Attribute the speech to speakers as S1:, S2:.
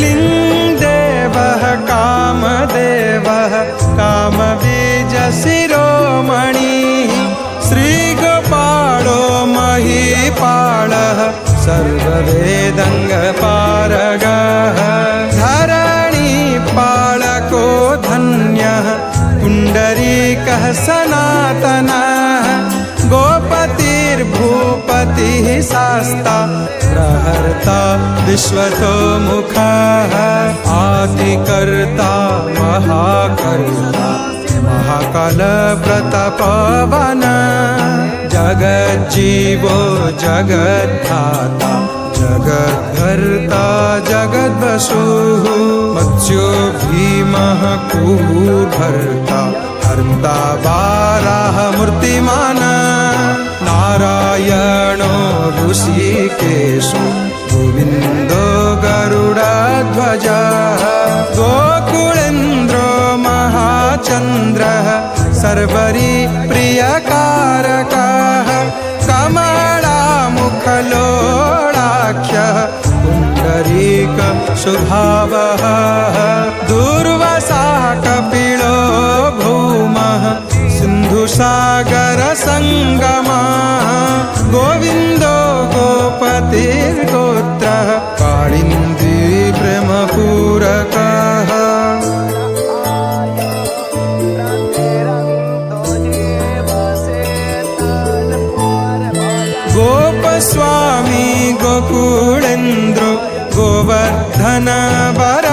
S1: क्लीन्देवः कामदेवः कामबीजशिरोमणिः श्रीगोपालो महीपालः सर्ववेदङ्गपारगः धरणीपालको धन्यः पुण्डरीकः सनातनः गोपतिर्भूपतिः शास्ता प्रहर्ता विश्वतोमुखः आदिकर्ता महाकर्ता महाकालव्रतपवन जगज्जीवो जगद्धाता जगद्भर्ता जगद्वसुः मत्स्यो भीमः कूर्भर्ता हर्ता वाराहमूर्तिमान् नारायणो ऋषिकेशो गोविन्दो गरुडध्वजः गोकुलेन्द्रो महाचन्द्रः सर्वरी प्रियकारकः कमलामुखलोलाख्यः पुण्डरीक सुभावः दूर्वासः कपिलो भौमः सिन्धुसागरसङ्गमः गोविन्दो गोपतिर्गोत्रः काळिन्दी प्रेमपूरकः गोपस्वामी गोकुलेन्द्रो गोवर्धन वर